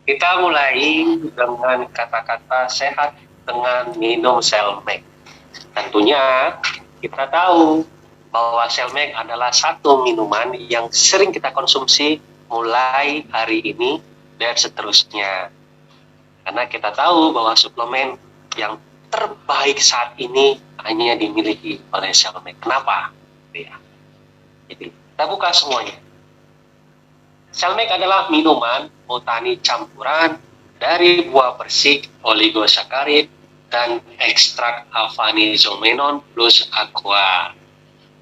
Kita mulai dengan kata-kata sehat dengan minum Selmek. Tentunya kita tahu bahwa Selmek adalah satu minuman yang sering kita konsumsi mulai hari ini dan seterusnya. Karena kita tahu bahwa suplemen yang terbaik saat ini hanya dimiliki oleh Selmek. Kenapa? Jadi kita buka semuanya. Selmek adalah minuman botani campuran dari buah persik, oligosakarid, dan ekstrak Aphanizomenon plus aqua.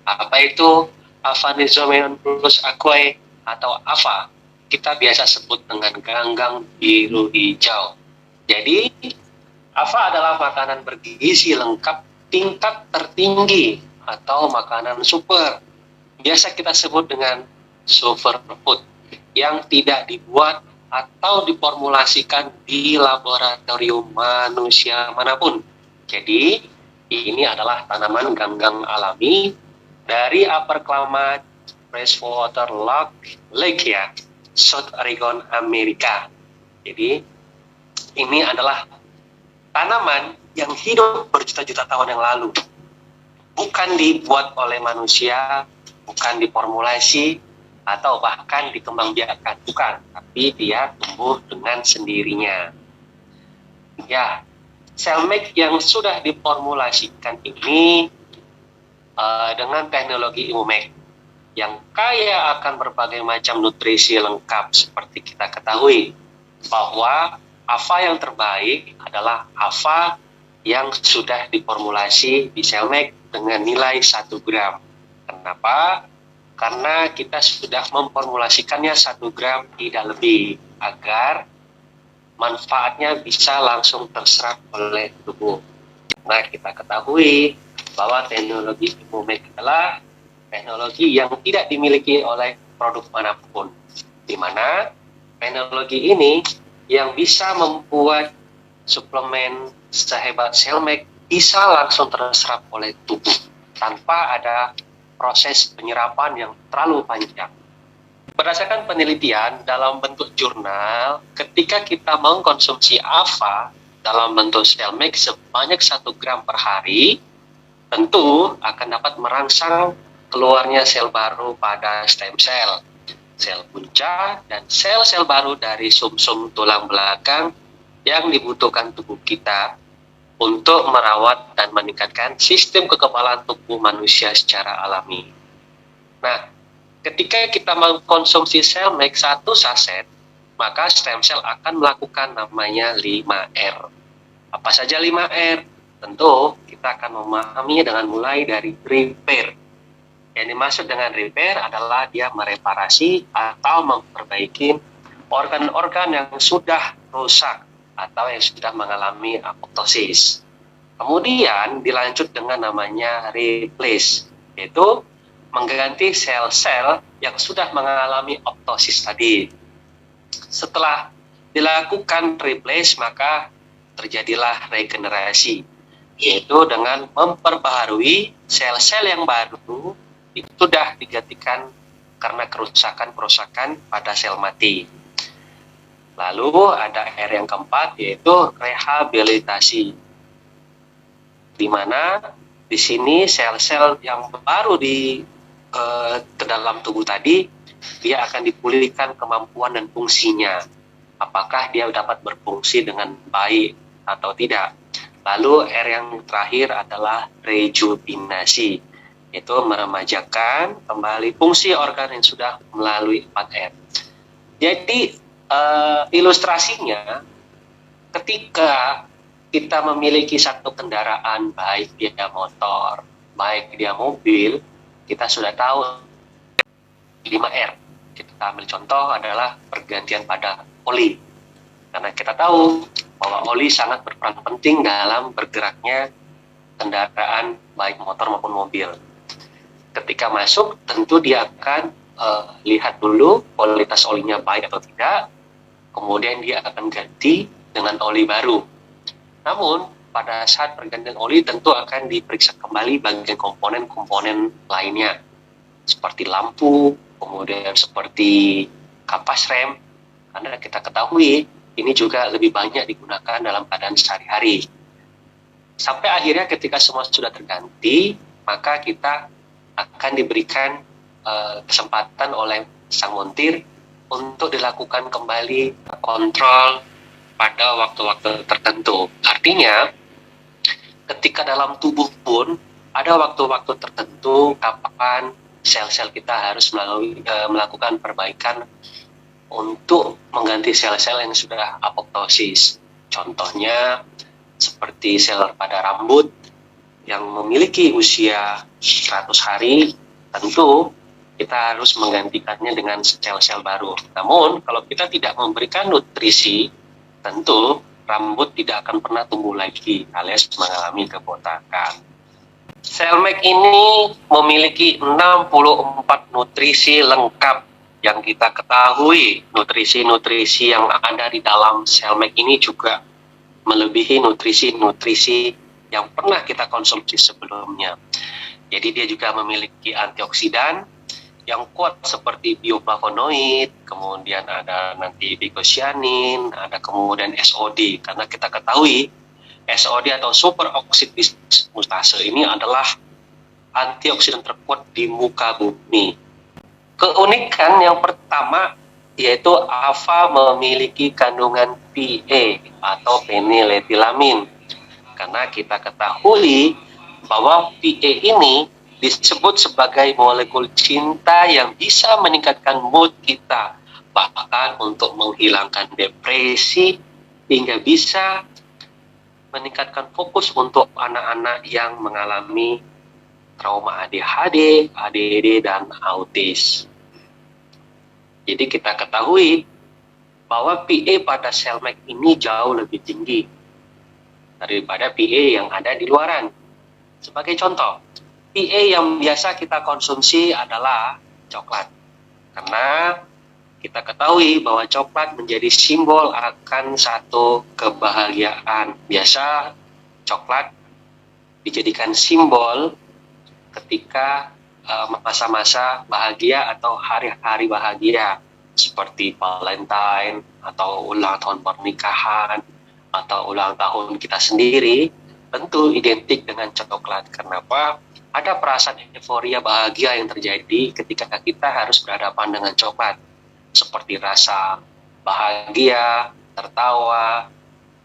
Apa itu Aphanizomenon plus aqua atau APA? Kita biasa sebut dengan ganggang biru hijau. Jadi, APA adalah makanan bergizi lengkap tingkat tertinggi atau makanan super. Biasa kita sebut dengan superfood yang tidak dibuat atau diformulasikan di laboratorium manusia manapun. Jadi, ini adalah tanaman ganggang alami dari Upper Klamath Freshwater Lake ya, South Oregon, Amerika. Jadi, ini adalah tanaman yang hidup berjuta-juta tahun yang lalu. Bukan dibuat oleh manusia, bukan diformulasi, atau bahkan dikembangbiakkan, bukan, tapi dia tumbuh dengan sendirinya. Ya, Selmek yang sudah diformulasikan ini dengan teknologi Imumek yang kaya akan berbagai macam nutrisi lengkap seperti kita ketahui bahwa APA yang terbaik adalah APA yang sudah diformulasi di Selmek dengan nilai 1 gram. Kenapa? Karena kita sudah memformulasikannya 1 gram tidak lebih agar manfaatnya bisa langsung terserap oleh tubuh. Nah, kita ketahui bahwa teknologi Imumek adalah teknologi yang tidak dimiliki oleh produk manapun, di mana teknologi ini yang bisa membuat suplemen sehebat Selmek bisa langsung terserap oleh tubuh tanpa ada proses penyerapan yang terlalu panjang. Berdasarkan penelitian dalam bentuk jurnal, ketika kita mengkonsumsi APA dalam bentuk Selmek sebanyak 1 gram per hari, tentu akan dapat merangsang keluarnya sel baru pada stem cell, sel punca, dan sel-sel baru dari sumsum tulang belakang yang dibutuhkan tubuh kita untuk merawat dan meningkatkan sistem kekebalan tubuh manusia secara alami. Nah, ketika kita mengkonsumsi Selmek 1 saset, maka stem cell akan melakukan namanya 5R. Apa saja 5R? Tentu kita akan memahaminya dengan mulai dari repair. Yang dimaksud dengan repair adalah dia mereparasi atau memperbaiki organ-organ yang sudah rusak atau yang sudah mengalami apoptosis. Kemudian dilanjut dengan namanya replace, yaitu mengganti sel-sel yang sudah mengalami apoptosis tadi. Setelah dilakukan replace, maka terjadilah regenerasi, yaitu dengan memperbaharui sel-sel yang baru itu sudah digantikan karena kerusakan pada sel mati. Lalu ada R yang keempat, yaitu rehabilitasi, di mana di sini sel-sel yang baru ke dalam tubuh tadi, dia akan dipulihkan kemampuan dan fungsinya. Apakah dia dapat berfungsi dengan baik atau tidak. Lalu R yang terakhir adalah rejuvenasi, yaitu meremajakan kembali fungsi organ yang sudah melalui 4R. Jadi ilustrasinya, ketika kita memiliki satu kendaraan, baik dia motor, baik dia mobil, kita sudah tahu 5R. Kita ambil contoh adalah pergantian pada oli. Karena kita tahu bahwa oli sangat berperan penting dalam bergeraknya kendaraan, baik motor maupun mobil. Ketika masuk, tentu dia akan lihat dulu kualitas olinya baik atau tidak, kemudian dia akan ganti dengan oli baru. Namun, pada saat pergantian oli tentu akan diperiksa kembali bagian komponen-komponen lainnya, seperti lampu, kemudian seperti kapas rem, karena kita ketahui ini juga lebih banyak digunakan dalam keadaan sehari-hari. Sampai akhirnya ketika semua sudah terganti, maka kita akan diberikan kesempatan oleh sang montir untuk dilakukan kembali kontrol pada waktu-waktu tertentu. Artinya, ketika dalam tubuh pun ada waktu-waktu tertentu kapan sel-sel kita harus melakukan perbaikan untuk mengganti sel-sel yang sudah apoptosis. Contohnya seperti sel pada rambut yang memiliki usia 100 hari, tentu kita harus menggantikannya dengan sel-sel baru. Namun, kalau kita tidak memberikan nutrisi, tentu rambut tidak akan pernah tumbuh lagi, alias mengalami kebotakan. Selmek ini memiliki 64 nutrisi lengkap yang kita ketahui. Nutrisi-nutrisi yang ada di dalam Selmek ini juga melebihi nutrisi-nutrisi yang pernah kita konsumsi sebelumnya. Jadi dia juga memiliki antioksidan yang kuat seperti bioflavonoid, kemudian ada nanti bigocyanin, ada kemudian SOD. Karena kita ketahui SOD atau superoxide dismutase ini adalah antioksidan terkuat di muka bumi. Keunikan yang pertama yaitu AVA memiliki kandungan PA atau phenyletilamin. Karena kita ketahui bahwa PA ini disebut sebagai molekul cinta yang bisa meningkatkan mood kita, bahkan untuk menghilangkan depresi hingga bisa meningkatkan fokus untuk anak-anak yang mengalami trauma ADHD, ADD, dan autis. Jadi kita ketahui bahwa PA pada Selmek ini jauh lebih tinggi daripada PA yang ada di luaran. Sebagai contoh, PA yang biasa kita konsumsi adalah coklat. Karena kita ketahui bahwa coklat menjadi simbol akan satu kebahagiaan. Biasa coklat dijadikan simbol ketika masa-masa bahagia atau hari-hari bahagia seperti Valentine atau ulang tahun pernikahan atau ulang tahun kita sendiri, tentu identik dengan coklat. Kenapa? Ada perasaan euforia bahagia yang terjadi ketika kita harus berhadapan dengan coklat, seperti rasa bahagia, tertawa,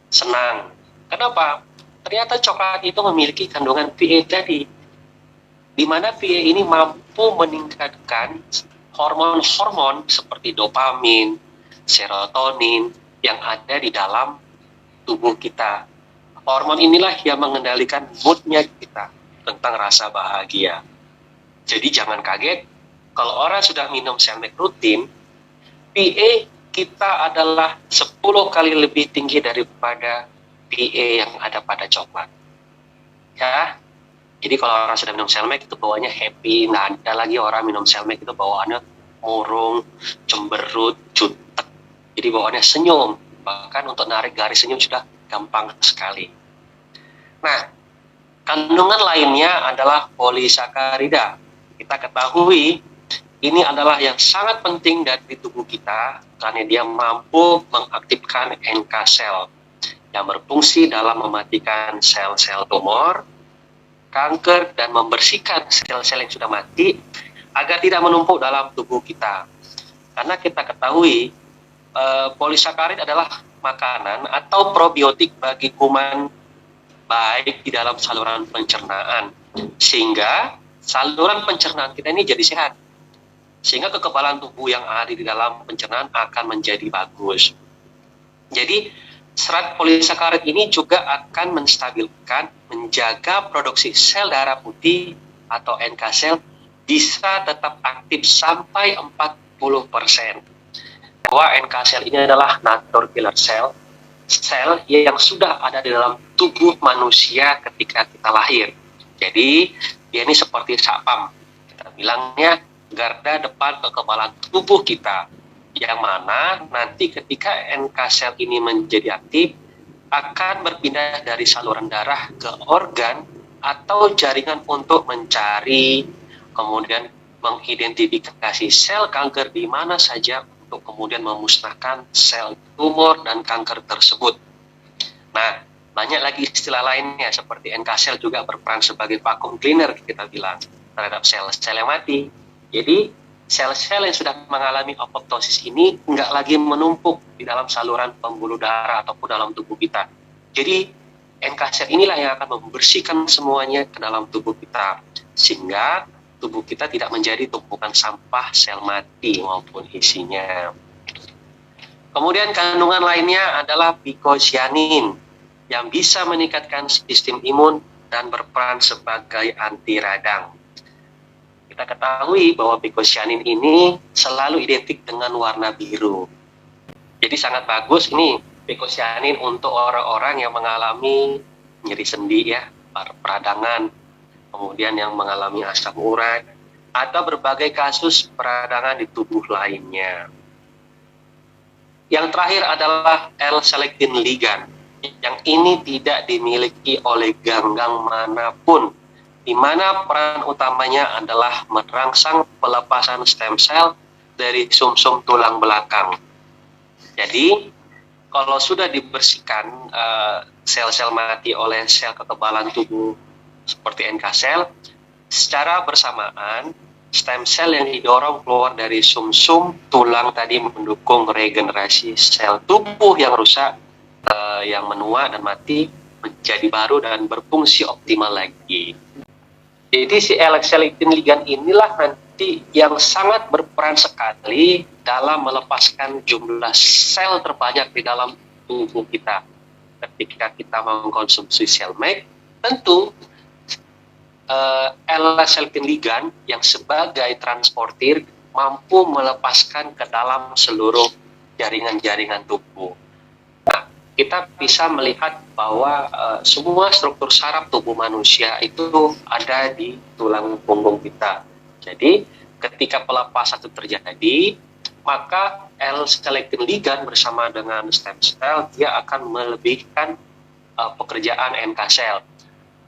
senang. Kenapa? Ternyata coklat itu memiliki kandungan PA tadi, di mana PA ini mampu meningkatkan hormon-hormon seperti dopamin, serotonin yang ada di dalam tubuh kita. Hormon inilah yang mengendalikan moodnya kita tentang rasa bahagia. Jadi jangan kaget kalau orang sudah minum Selmek rutin, PA kita adalah 10 kali lebih tinggi daripada PA yang ada pada coklat. Ya. Jadi kalau orang sudah minum Selmek itu bawaannya happy, nggak ada lagi orang minum Selmek itu bawaannya murung, cemberut, jutek. Jadi bawaannya senyum, bahkan untuk narik garis senyum sudah gampang sekali. Nah, kandungan lainnya adalah polisakarida. Kita ketahui ini adalah yang sangat penting dari tubuh kita karena dia mampu mengaktifkan NK sel yang berfungsi dalam mematikan sel-sel tumor, kanker, dan membersihkan sel-sel yang sudah mati agar tidak menumpuk dalam tubuh kita. Karena kita ketahui polisakarid adalah makanan atau probiotik bagi kuman baik di dalam saluran pencernaan, sehingga saluran pencernaan kita ini jadi sehat, sehingga kekebalan tubuh yang ada di dalam pencernaan akan menjadi bagus. Jadi serat polisakarid ini juga akan menstabilkan, menjaga produksi sel darah putih atau NK sel bisa tetap aktif sampai 40%. Bahwa NK sel ini adalah natural killer cell, sel yang sudah ada di dalam tubuh manusia ketika kita lahir. Jadi dia ini seperti sapam, kita bilangnya garda depan kekebalan tubuh kita, yang mana nanti ketika NK sel ini menjadi aktif akan berpindah dari saluran darah ke organ atau jaringan untuk mencari, kemudian mengidentifikasi sel kanker di mana saja untuk kemudian memusnahkan sel tumor dan kanker tersebut. Nah, banyak lagi istilah lainnya seperti NK cell juga berperan sebagai vacuum cleaner kita bilang terhadap sel-sel yang mati. Jadi sel-sel yang sudah mengalami apoptosis ini nggak lagi menumpuk di dalam saluran pembuluh darah ataupun dalam tubuh kita. Jadi NK cell inilah yang akan membersihkan semuanya ke dalam tubuh kita, sehingga tubuh kita tidak menjadi tumpukan sampah sel mati maupun isinya. Kemudian kandungan lainnya adalah picocyanin yang bisa meningkatkan sistem imun dan berperan sebagai anti radang. Kita ketahui bahwa picocyanin ini selalu identik dengan warna biru. Jadi sangat bagus ini picocyanin untuk orang-orang yang mengalami nyeri sendi ya, peradangan, kemudian yang mengalami asam urat, atau berbagai kasus peradangan di tubuh lainnya. Yang terakhir adalah L-selectin ligand, yang ini tidak dimiliki oleh ganggang manapun, di mana peran utamanya adalah merangsang pelepasan stem cell dari sumsum tulang belakang. Jadi, kalau sudah dibersihkan sel-sel mati oleh sel kekebalan tubuh seperti NK cell, secara bersamaan stem cell yang didorong keluar dari sumsum tulang tadi mendukung regenerasi sel tubuh yang rusak, yang menua dan mati menjadi baru dan berfungsi optimal lagi. Jadi si L-selectin ligand inilah nanti yang sangat berperan sekali dalam melepaskan jumlah sel terbanyak di dalam tubuh kita. Ketika kita mengkonsumsi sel MAC, tentu L-selectin ligand yang sebagai transportir mampu melepaskan ke dalam seluruh jaringan-jaringan tubuh. Nah, kita bisa melihat bahwa semua struktur saraf tubuh manusia itu ada di tulang punggung kita. Jadi, ketika pelepasan itu terjadi, maka L-selectin ligand bersama dengan stem cell dia akan melebihkan pekerjaan NK cell,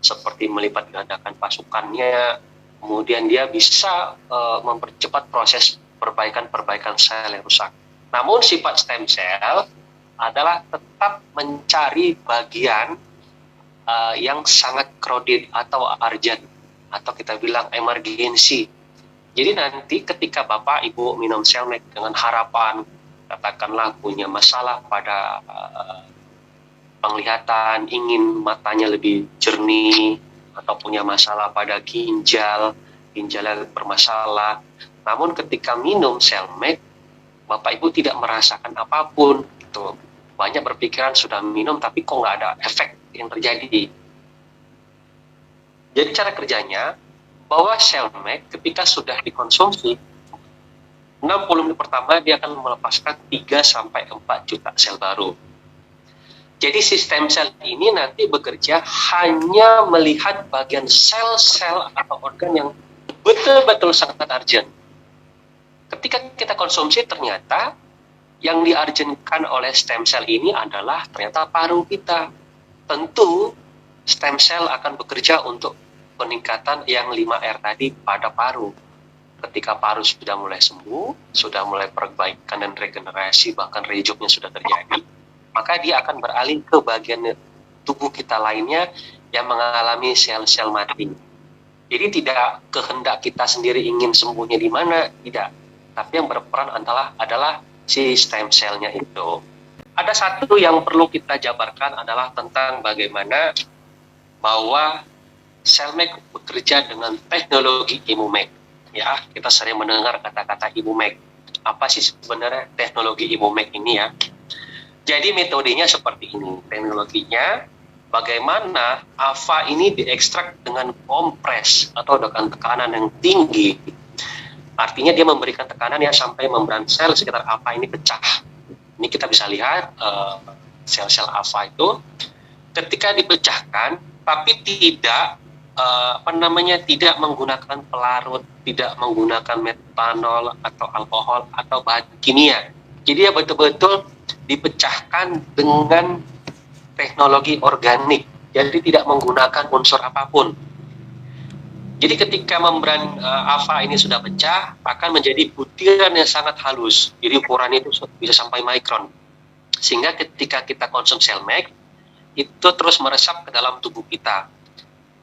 seperti melipat gandakan pasukannya, kemudian dia bisa mempercepat proses perbaikan sel yang rusak. Namun sifat stem cell adalah tetap mencari bagian yang sangat crowded atau urgent, atau kita bilang emergency. Jadi nanti ketika Bapak Ibu minum sel MAC dengan harapan, katakanlah punya masalah pada penglihatan, ingin matanya lebih jernih, atau punya masalah pada ginjalnya bermasalah. Namun ketika minum sel MAC, Bapak Ibu tidak merasakan apapun. Gitu. Banyak berpikiran sudah minum tapi kok nggak ada efek yang terjadi. Jadi cara kerjanya, bahwa sel MAC ketika sudah dikonsumsi, 60 menit pertama dia akan melepaskan 3-4 juta sel baru. Jadi sistem sel ini nanti bekerja hanya melihat bagian sel-sel atau organ yang betul-betul sangat urgent. Ketika kita konsumsi ternyata yang diurgentkan oleh stem cell ini adalah ternyata paru kita. Tentu stem cell akan bekerja untuk peningkatan yang 5R tadi pada paru. Ketika paru sudah mulai sembuh, sudah mulai perbaikan dan regenerasi, bahkan rejoknya sudah terjadi, maka dia akan beralih ke bagian tubuh kita lainnya yang mengalami sel-sel mati. Jadi tidak kehendak kita sendiri ingin sembuhnya di mana, tidak. Tapi yang berperan adalah si stem cell-nya itu. Ada satu yang perlu kita jabarkan adalah tentang bagaimana bahwa sel MAC bekerja dengan teknologi Imumek. Ya, kita sering mendengar kata-kata Imumek. Apa sih sebenarnya teknologi Imumek ini ya? Jadi metodenya seperti ini. Teknologinya bagaimana AFA ini diekstrak dengan kompres atau dengan tekanan yang tinggi. Artinya dia memberikan tekanan ya sampai membran sel sekitar AFA ini pecah. Ini kita bisa lihat sel-sel AFA itu ketika dipecahkan, tapi tidak tidak menggunakan pelarut, tidak menggunakan metanol atau alkohol atau bahan kimia. Jadi ya betul-betul dipecahkan dengan teknologi organik, jadi tidak menggunakan unsur apapun. Jadi ketika membran AFA ini sudah pecah, akan menjadi butiran yang sangat halus. Jadi ukurannya itu bisa sampai mikron. Sehingga ketika kita konsumsi Selmec, itu terus meresap ke dalam tubuh kita.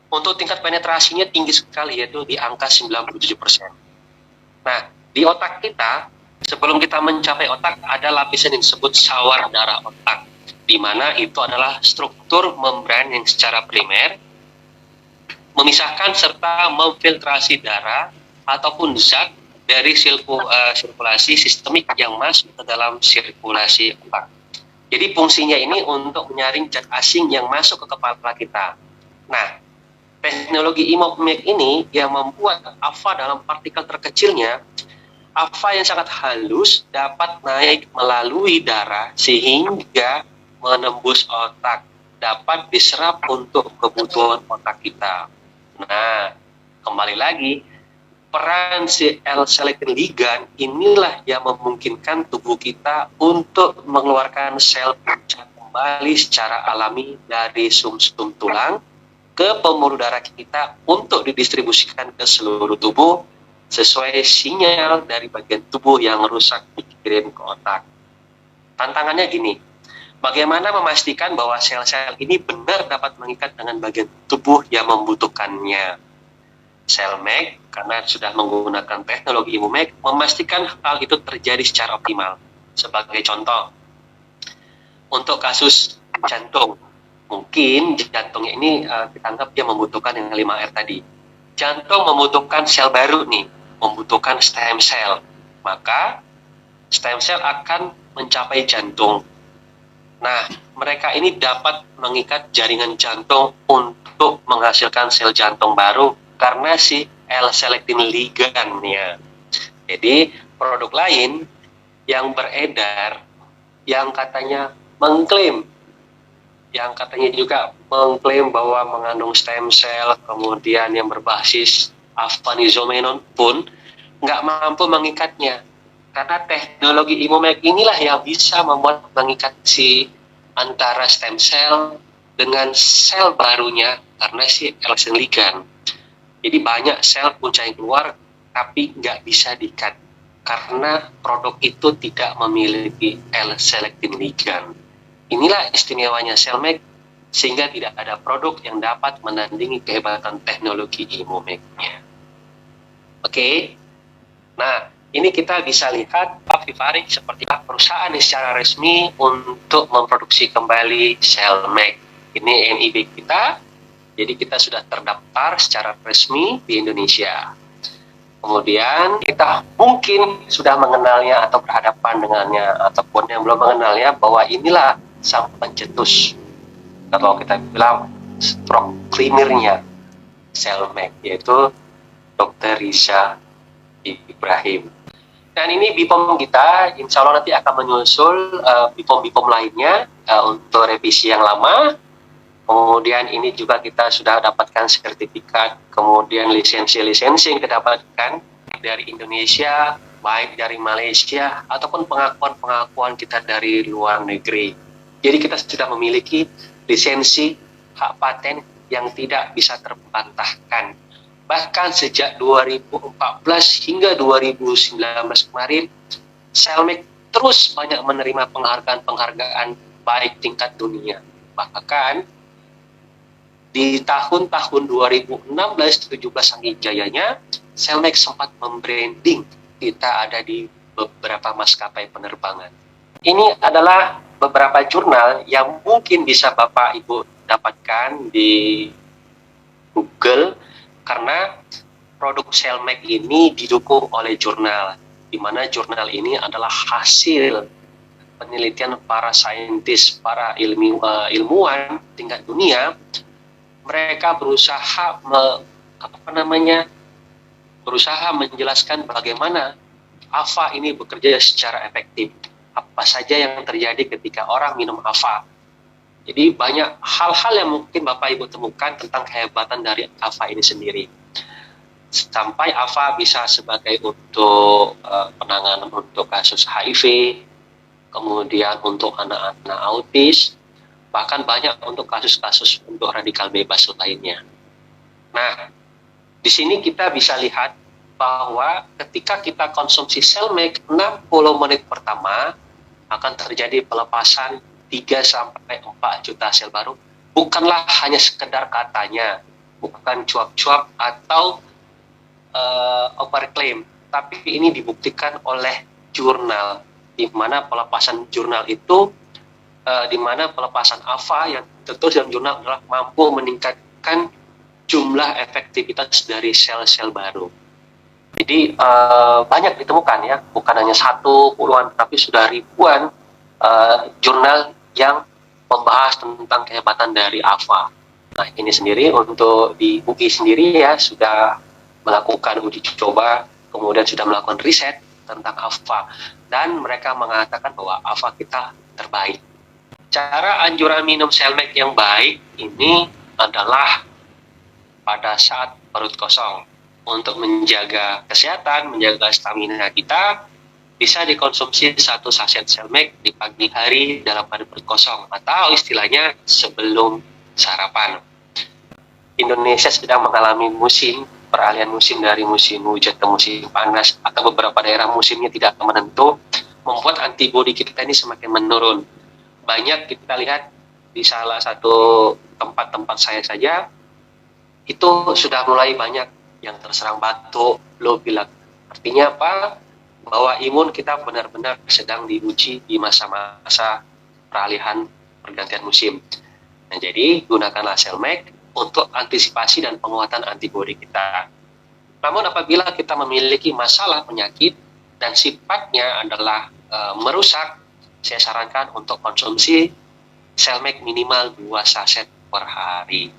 Untuk tingkat penetrasinya tinggi sekali, yaitu di angka 97%. Nah, di otak kita, sebelum kita mencapai otak, ada lapisan yang disebut sawar darah otak, di mana itu adalah struktur membran yang secara primer memisahkan serta memfiltrasi darah ataupun zat dari sirkulasi sistemik yang masuk ke dalam sirkulasi otak. Jadi fungsinya ini untuk menyaring zat asing yang masuk ke kepala kita. Nah, teknologi IMOMEC ini yang membuat AFA dalam partikel terkecilnya, AFA yang sangat halus dapat naik melalui darah sehingga menembus otak, dapat diserap untuk kebutuhan otak kita. Nah, kembali lagi, peran si L-selectin ligan inilah yang memungkinkan tubuh kita untuk mengeluarkan sel punca kembali secara alami dari sumsum tulang ke pembuluh darah kita untuk didistribusikan ke seluruh tubuh sesuai sinyal dari bagian tubuh yang rusak dikirim ke otak. Tantangannya gini, bagaimana memastikan bahwa sel-sel ini benar dapat mengikat dengan bagian tubuh yang membutuhkannya? Selmec, karena sudah menggunakan teknologi IMOMEC, memastikan hal itu terjadi secara optimal. Sebagai contoh, untuk kasus jantung, mungkin jantungnya ini kita anggap dia membutuhkan yang 5R tadi. Jantung membutuhkan sel baru nih, membutuhkan stem cell. Maka stem cell akan mencapai jantung. Nah, mereka ini dapat mengikat jaringan jantung untuk menghasilkan sel jantung baru karena si L-selectin ligannya. Jadi, produk lain yang beredar, yang katanya mengklaim bahwa mengandung stem cell, kemudian yang berbasis alpha-nizomenon pun nggak mampu mengikatnya. Karena teknologi IMOMEC inilah yang bisa membuat mengikat si antara stem cell dengan sel barunya karena si L-selectin ligan. Jadi banyak sel punca yang keluar tapi nggak bisa diikat karena produk itu tidak memiliki L-selectin ligan. Inilah istimewanya Selmec, sehingga tidak ada produk yang dapat menandingi kehebatan teknologi IMOMEC-nya. Oke, nah ini kita bisa lihat Vivarik seperti perusahaan yang secara resmi untuk memproduksi kembali Selmec. Ini NIB kita, jadi kita sudah terdaftar secara resmi di Indonesia. Kemudian kita mungkin sudah mengenalnya atau berhadapan dengannya, ataupun yang belum mengenalnya, bahwa inilah sang pencetus, kalau kita bilang stroke cleaner-nya Selmec, yaitu Dr. Riza Ibrahim. Dan ini BPOM kita, insya Allah nanti akan menyusul BPOM lainnya untuk revisi yang lama. Kemudian ini juga kita sudah dapatkan sertifikat, kemudian lisensi-lisensi yang kita dapatkan dari Indonesia, baik dari Malaysia, ataupun pengakuan-pengakuan kita dari luar negeri. Jadi kita sudah memiliki lisensi hak paten yang tidak bisa terbantahkan. Bahkan sejak 2014 hingga 2019 kemarin, Selmec terus banyak menerima penghargaan-penghargaan baik tingkat dunia. Bahkan di tahun-tahun 2016-17 saking jayanya, Selmec sempat membranding kita ada di beberapa maskapai penerbangan. Ini adalah beberapa jurnal yang mungkin bisa Bapak Ibu dapatkan di Google, karena produk Selmec ini didukung oleh jurnal, di mana jurnal ini adalah hasil penelitian para saintis, para ilmuwan tingkat dunia. Mereka berusaha menjelaskan bagaimana AFA ini bekerja secara efektif. Apa saja yang terjadi ketika orang minum AFA. Jadi banyak hal-hal yang mungkin Bapak Ibu temukan tentang kehebatan dari AFA ini sendiri. Sampai AFA bisa sebagai untuk penanganan untuk kasus HIV, kemudian untuk anak-anak autis, bahkan banyak untuk kasus-kasus untuk radikal bebas lainnya. Nah, Di sini kita bisa lihat bahwa ketika kita konsumsi Selmec 60 menit pertama akan terjadi pelepasan 3-4 juta sel baru. Bukanlah hanya sekedar katanya, bukan cuap-cuap atau overclaim, tapi ini dibuktikan oleh jurnal, di mana pelepasan jurnal itu, di mana pelepasan AVA yang tertulis dalam jurnal adalah mampu meningkatkan jumlah efektivitas dari sel-sel baru. Jadi banyak ditemukan ya, bukan hanya satu, puluhan, tapi sudah ribuan jurnal yang membahas tentang kehebatan dari AVA. Nah, ini sendiri untuk di UI sendiri ya sudah melakukan uji coba, kemudian sudah melakukan riset tentang AVA, dan mereka mengatakan bahwa AVA kita terbaik. Cara anjuran minum Selmec yang baik ini adalah pada saat perut kosong. Untuk menjaga kesehatan, menjaga stamina kita, bisa dikonsumsi 1 saset Selmec di pagi hari dalam perut kosong, atau istilahnya sebelum sarapan. Indonesia sedang mengalami peralihan musim dari musim hujan ke musim panas, atau beberapa daerah musimnya tidak menentu, membuat antibodi kita ini semakin menurun. Banyak kita lihat di salah satu tempat-tempat saya saja, itu sudah mulai banyak yang terserang batuk, flu, pilek. Artinya apa? Bahwa imun kita benar-benar sedang diuji di masa-masa peralihan pergantian musim. Nah, jadi gunakanlah Selmec untuk antisipasi dan penguatan antibodi kita. Namun apabila kita memiliki masalah penyakit dan sifatnya adalah merusak, saya sarankan untuk konsumsi Selmec minimal 2 saset per hari.